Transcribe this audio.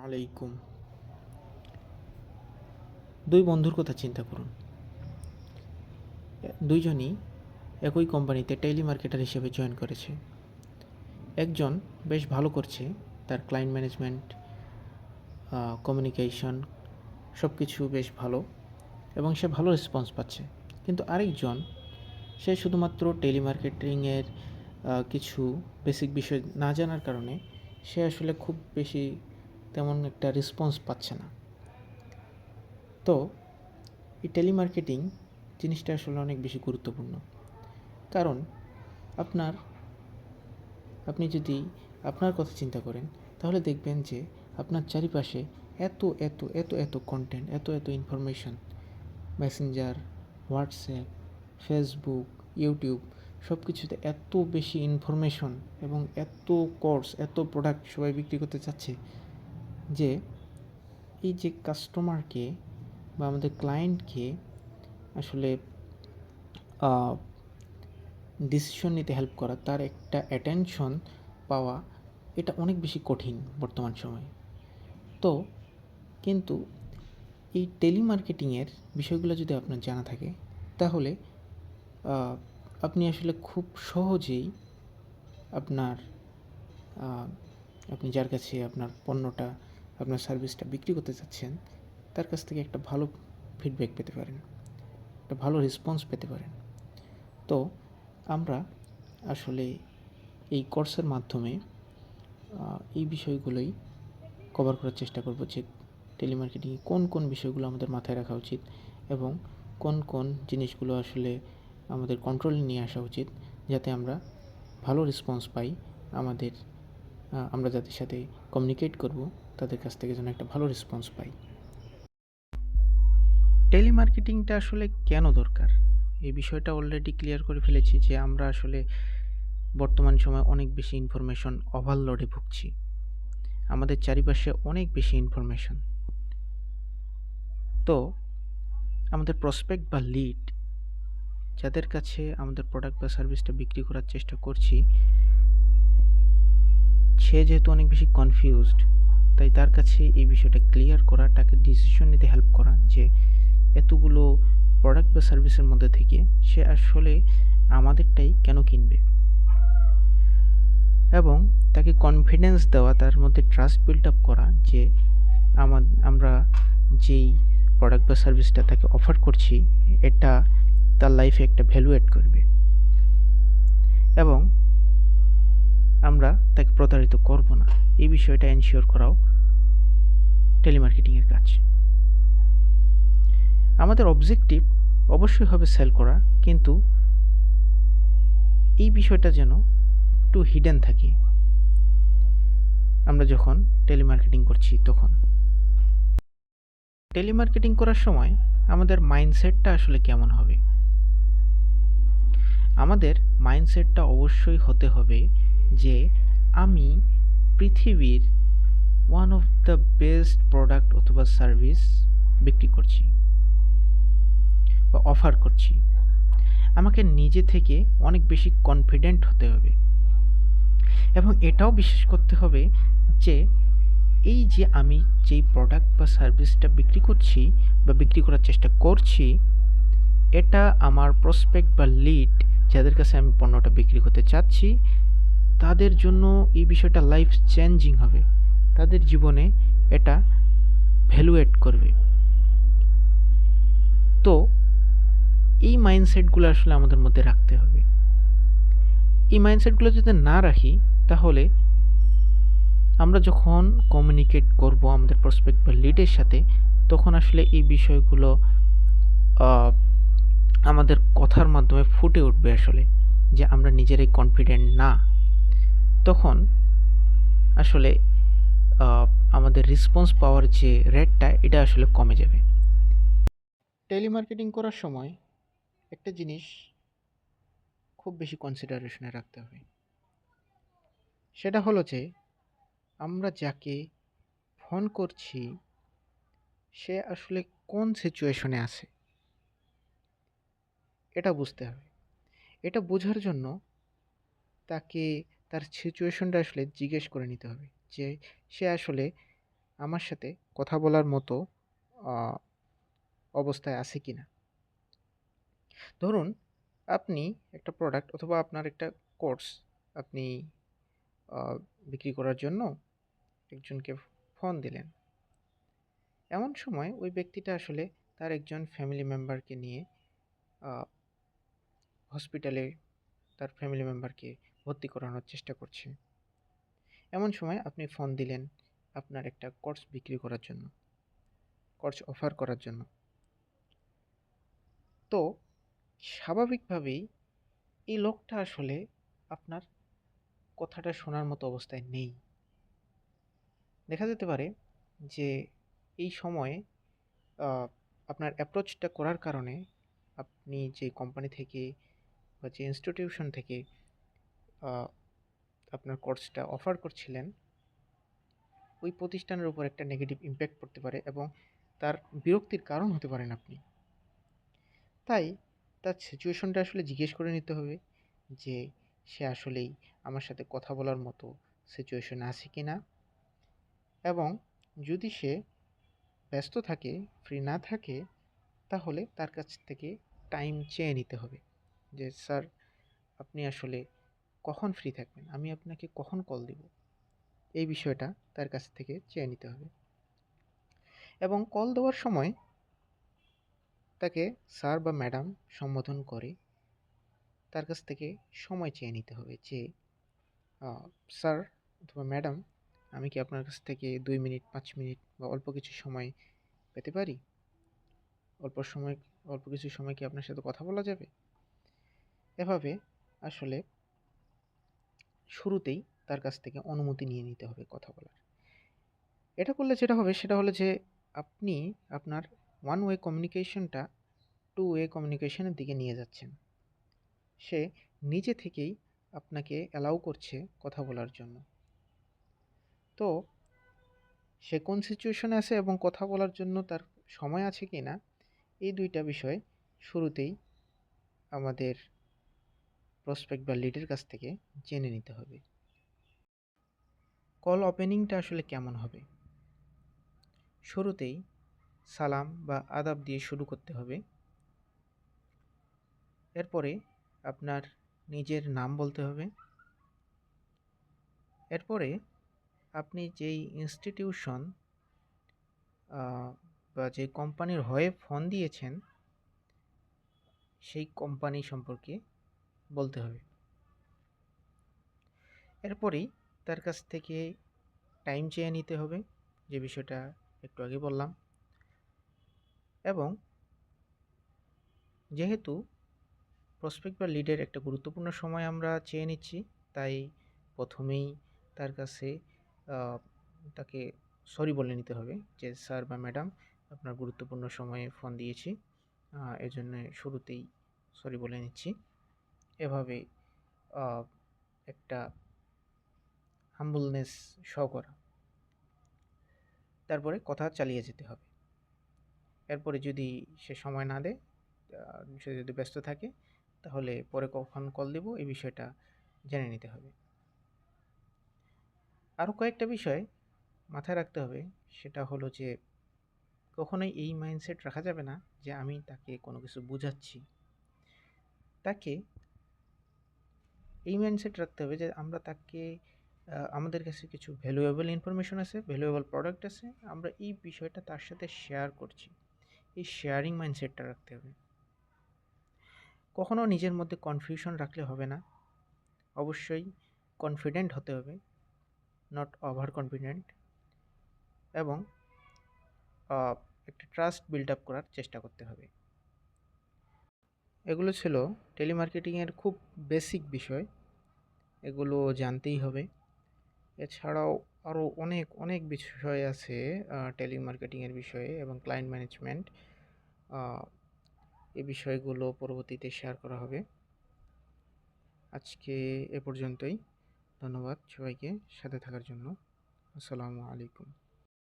আলাইকুম। দুই বন্ধুর কথা চিন্তা করুন। দুইজনই একই কোম্পানিতে টেলিমার্কেটার হিসেবে জয়েন করেছে। একজন বেশ ভালো করছে, তার ক্লায়েন্ট ম্যানেজমেন্ট, কমিউনিকেশন সব কিছু বেশ ভালো এবং সে ভালো রেসপন্স পাচ্ছে। কিন্তু আরেকজন, সে শুধুমাত্র টেলিমার্কেটিংয়ের কিছু বেসিক বিষয় না জানার কারণে সে আসলে খুব বেশি তেমন একটা রেসপন্স পাচ্ছে না। তো এই টেলিমার্কেটিং জিনিসটা আসলে অনেক বেশি গুরুত্বপূর্ণ। কারণ আপনার আপনি যদি আপনার কথা চিন্তা করেন, তাহলে দেখবেন যে আপনার চারিপাশে এত এত এত এত কন্টেন্ট, এত এত information, Messenger, WhatsApp, Facebook, YouTube সব কিছুতে এত বেশি ইনফরমেশন এবং এত কোর্স, এত প্রোডাক্ট সবাই বিক্রি করতে চাচ্ছে যে এই যে কাস্টমারকে বা আমাদের ক্লায়েন্টকে আসলে ডিসিশন নিতে হেল্প করা, তার একটা অ্যাটেনশন পাওয়া, এটা অনেক বেশি কঠিন বর্তমান সময়ে। তো কিন্তু এই টেলিমার্কেটিংয়ের বিষয়গুলো যদি আপনার জানা থাকে, তাহলে আপনি আসলে খুব সহজেই আপনার আপনি যার কাছে আপনার পণ্যটা, আপনার সার্ভিসটা বিক্রি করতে চাচ্ছেন, তার কাছ থেকে একটা ভালো ফিডব্যাক পেতে পারেন, একটা ভালো রেসপন্স পেতে পারেন। তো আমরা আসলে এই কোর্সের মাধ্যমে এই বিষয়গুলোই কভার করার চেষ্টা করব যে টেলিমার্কেটিংয়ে কোন কোন বিষয়গুলো আমাদের মাথায় রাখা উচিত এবং কোন কোন জিনিসগুলো আসলে আমাদের কন্ট্রোলে নিয়ে আসা উচিত, যাতে আমরা ভালো রেসপন্স পাই। আমাদের আমরা যাদের সাথে কমিউনিকেট করব, তাদের কাছ থেকে যেন একটা ভালো রেসপন্স পাই। টেলিমার্কেটিংটা আসলে কেন দরকার, এই বিষয়টা অলরেডি ক্লিয়ার করে ফেলেছি যে আমরা আসলে বর্তমান সময়ে অনেক বেশি ইনফরমেশন ওভারলোডে ভুগছি। আমাদের চারিপাশে অনেক বেশি ইনফরমেশন। তো আমাদের প্রসপেক্ট বা লিড, যাদের কাছে আমাদের প্রোডাক্ট বা সার্ভিসটা বিক্রি করার চেষ্টা করছি, সে যেহেতু অনেক বেশি কনফিউজড, তাই তার কাছে এই বিষয়টা ক্লিয়ার করা, তাকে ডিসিশন নিতে হেল্প করা যে এতগুলো প্রোডাক্ট বা সার্ভিসের মধ্যে থেকে সে আসলে আমাদেরটাই কেন কিনবে, এবং তাকে কনফিডেন্স দেওয়া, তার মধ্যে ট্রাস্ট বিল্ড আপ করা যে আমরা যেই প্রোডাক্ট বা সার্ভিসটা তাকে অফার করছি, এটা তার লাইফে একটা ভ্যালু অ্যাড করবে এবং আমরা তাকে প্রতারিত করব না, এই বিষয়টা এনশিওর করাও টেলিমার্কেটিংয়ের কাজ। আমাদের অবজেক্টিভ অবশ্যই হবে সেল করা, কিন্তু এই বিষয়টা যেন একটু হিডেন থাকে আমরা যখন টেলিমার্কেটিং করছি। তখন টেলিমার্কেটিং করার সময় আমাদের মাইন্ডসেটটা আসলে কেমন হবে? আমাদের মাইন্ডসেটটা অবশ্যই হতে হবে যে আমি পৃথিবীর one of the best product অথবা সার্ভিস বিক্রি করছি বা অফার করছি। আমাকে নিজে থেকে অনেক বেশি কনফিডেন্ট হতে হবে এবং এটাও বিশ্বাস করতে হবে যে এই যে আমি যেই প্রোডাক্ট বা সার্ভিসটা বিক্রি করছি বা বিক্রি করার চেষ্টা করছি, এটা আমার প্রসপেক্ট বা লিড, যাদের কাছে আমি পণ্যটা বিক্রি করতে চাচ্ছি, তাদের জন্য এই বিষয়টা লাইফ চেঞ্জিং হবে, তাদের জীবনে এটা ভ্যালু অ্যাড করবে। তো এই মাইন্ডসেটগুলো আসলে আমাদের মধ্যে রাখতে হবে। এই মাইন্ডসেটগুলো যদি না রাখি, তাহলে আমরা যখন কমিউনিকেট করব আমাদের প্রসপেক্ট বা লিডের সাথে, তখন আসলে এই বিষয়গুলো আমাদের কথার মাধ্যমে ফুটে উঠবে আসলে যে আমরা নিজেরাই কনফিডেন্ট না। তখন আসলে আমাদের রেসপন্স পাওয়ার যে রেটটা, এটা আসলে কমে যাবে। টেলিমার্কেটিং করার সময় একটা জিনিস খুব বেশি কনসিডারেশনে রাখতে হবে, সেটা হলো যে আমরা যাকে ফোন করছি সে আসলে কোন সিচুয়েশনে আছে, এটা বুঝতে হবে। এটা বোঝার জন্য তাকে তার সিচুয়েশনটা আসলে জিজ্ঞেস করে নিতে হবে যে সে আসলে আমার সাথে কথা বলার মতো আহ, অবস্থায় আছে কিনা। ধরুন আপনি একটা প্রোডাক্ট অথবা আপনার একটা কোর্স আপনি বিক্রি করার জন্য একজনকে ফোন দিলেন। এমন সময় ওই ব্যক্তিটা আসলে তার একজন ফ্যামিলি মেম্বারকে নিয়ে হসপিটালে তার ফ্যামিলি মেম্বারকে ভর্তি করানোর চেষ্টা করছে। এমন সময় আপনি ফোন দিলেন আপনার একটা কোর্স বিক্রি করার জন্য, কোর্স অফার করার জন্য। তো স্বাভাবিকভাবেই এই লোকটা আসলে আপনার কথাটা শোনার মতো অবস্থায় নেই। দেখা যেতে পারে যে এই সময়ে আপনার অ্যাপ্রোচটা করার কারণে আপনি যে কোম্পানি থেকে বা যে ইনস্টিটিউশন থেকে আহ, আপনার কোর্সটা অফার করছিলেন ওই প্রতিষ্ঠানের উপর একটা নেগেটিভ ইম্প্যাক্ট পড়তে পারে এবং তার বিরক্তির কারণ হতে পারেন আপনি। তাই তার সিচুয়েশনটা আসলে জিজ্ঞেস করে নিতে হবে যে সে আসলেই আমার সাথে কথা বলার মতো সিচুয়েশন আছে কি না, এবং যদি সে ব্যস্ত থাকে, ফ্রি না থাকে, তাহলে তার কাছ থেকে টাইম চেয়ে নিতে হবে যে স্যার আপনি আসলে কখন ফ্রি থাকবেন, আমি আপনাকে কখন কল দিব। এই বিষয়টা তার কাছ থেকে চেয়ে নিতে হবে এবং কল দেওয়ার সময় তাকে স্যার বা ম্যাডাম সম্বোধন করে তার কাছ থেকে সময় চেয়ে নিতে হবে যে স্যার অথবা ম্যাডাম আমি কি আপনার কাছ থেকে 2 মিনিট 5 মিনিট বা অল্প কিছু সময় পেতে পারি। অল্প সময়, অল্প কিছু সময় কি আপনার সাথে কথা বলা যাবে। এভাবে আসলে শুরুতেই তার কাছ থেকে অনুমতি নিয়ে নিতে হবে কথা বলার। এটা করলে যেটা হবে সেটা হলো যে আপনি আপনার ওয়ান ওয়ে কমিউনিকেশনটা টু ওয়ে কমিউনিকেশনের দিকে নিয়ে যাচ্ছেন। সে নিজে থেকেই আপনাকে অ্যালাউ করছে কথা বলার জন্য। তো সে কোন সিচুয়েশনে আছে এবং কথা বলার জন্য তার সময় আছে কি না, এই দুইটা বিষয় শুরুতেই আমাদের প্রসপেক্ট বা লিডের কাছ থেকে জেনে নিতে হবে। কল ওপেনিংটা আসলে কেমন হবে? শুরুতেই সালাম বা আদাব দিয়ে শুরু করতে হবে। এরপরে আপনার নিজের নাম বলতে হবে। এরপরে আপনি যেই ইনস্টিটিউশন বা যে কোম্পানির হয়ে ফোন দিয়েছেন সেই কোম্পানি সম্পর্কে বলতে হবে। এরপরেই তার কাছ থেকে টাইম চেয়ে নিতে হবে, যে বিষয়টা একটু আগে বললাম। এবং যেহেতু প্রসপেক্ট বা লিডের একটা গুরুত্বপূর্ণ সময় আমরা চেয়ে নিচ্ছি, তাই প্রথমেই তার কাছে আহ, তাকে সরি বলে নিতে হবে যে স্যার বা ম্যাডাম আপনার গুরুত্বপূর্ণ সময়ে ফোন দিয়েছি, এজন্য শুরুতেই সরি বলে নিচ্ছি। এভাবে আহ, একটা হাম্বলনেস শো করা, তারপরে কথা চালিয়ে যেতে হবে। এরপরে যদি সে সময় না দেয়, সে যদি ব্যস্ত থাকে, তাহলে পরে কখন কল দেব এই বিষয়টা জেনে নিতে হবে। আরও কয়েকটা বিষয় মাথায় রাখতে হবে, সেটা হলো যে কখনোই এই মাইন্ডসেট রাখা যাবে না যে আমি তাকে কোনো কিছু বুঝাচ্ছি। তাকে এই মাইন্ডসেট রাখতে হবে যে আমরা তাকে আমাদের কাছে কিছু ভ্যালুয়েবল ইনফরমেশন আছে, ভ্যালুয়েবল প্রোডাক্ট আছে, আমরা এই বিষয়টা তার সাথে শেয়ার করছি। এই শেয়ারিং মাইন্ডসেটটা রাখতে হবে। কখনও নিজের মধ্যে কনফিউশন রাখলে হবে না। অবশ্যই কনফিডেন্ট হতে হবে, নট ওভার কনফিডেন্ট। এবং একটা ট্রাস্ট বিল্ড আপ করার চেষ্টা করতে হবে। এগুলো ছিল টেলিমার্কেটিংয়ের খুব বেসিক বিষয়, এগুলো জানতেই হবে। এছাড়াও আরও অনেক অনেক বিষয় আছে টেলিমার্কেটিংয়ের বিষয়ে এবং ক্লায়েন্ট ম্যানেজমেন্ট। এই বিষয়গুলো পরবর্তীতে শেয়ার করা হবে। আজকে এ পর্যন্তই। ধন্যবাদ সবাইকে সাথে থাকার জন্য। আসসালামু আলাইকুম।